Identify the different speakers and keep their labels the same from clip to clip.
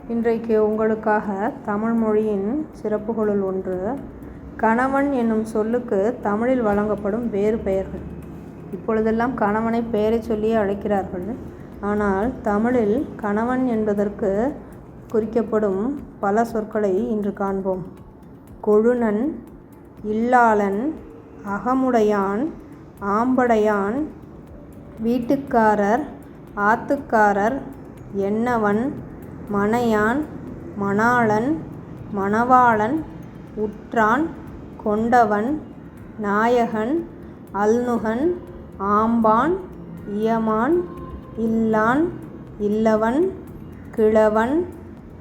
Speaker 1: இன்றைக்கு உங்களுக்காக தமிழ் மொழியின் சிறப்புகளுள் ஒன்று, கணவன் என்னும் சொல்லுக்கு தமிழில் வழங்கப்படும் வேறு பெயர்கள். இப்பொழுதெல்லாம் கணவனை பெயரை சொல்லியே அழைக்கிறார்கள். ஆனால் தமிழில் கணவன் என்பதற்கு குறிக்கப்படும் பல சொற்களை இன்று காண்போம். கொழுநன், இல்லாளன், அகமுடையான், ஆம்படையான், வீட்டுக்காரர், ஆத்துக்காரர், என்னவன், மனையான், மணாளன், மணவாளன், உற்றான், கொண்டவன், நாயகன், அல்நுகன், ஆம்பான், இயமான், இல்லான், இல்லவன், கிழவன்,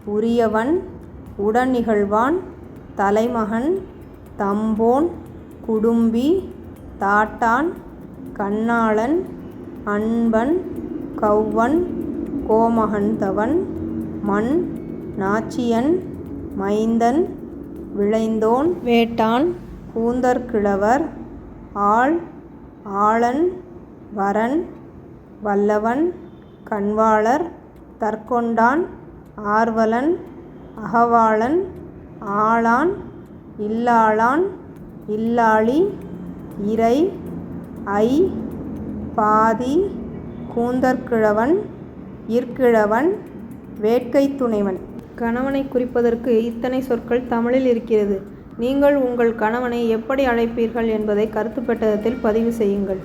Speaker 1: உரியவன், உடனிகழ்வான், தலைமகன், தம்போன், குடும்பி, தாட்டான், கண்ணாளன், அன்பன், கௌவன், கோமகன்தவன், மண், நாச்சியன், மைந்தன், விழைந்தோன், வேட்டான், கூந்தற்கிழவர், ஆள், ஆளன், வரன், வல்லவன், கண்வாளர், தற்கொண்டான், ஆர்வலன், அகவாளன், ஆளான், இல்லாளான், இல்லாளி, இறை, ஐ, பாதி, கூந்தற்கிழவன், இற்கிழவன், வேட்கைத் துணைவன். கணவனை குறிப்பதற்கு இத்தனை சொற்கள் தமிழில் இருக்கிறது. நீங்கள் உங்கள் கணவனை எப்படி அழைப்பீர்கள் என்பதை கருத்து பெட்டகத்தில் பதிவு செய்யுங்கள்.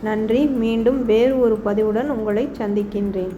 Speaker 1: நன்றி. மீண்டும் வேறு ஒரு பதிவுடன் உங்களை சந்திக்கின்றேன்.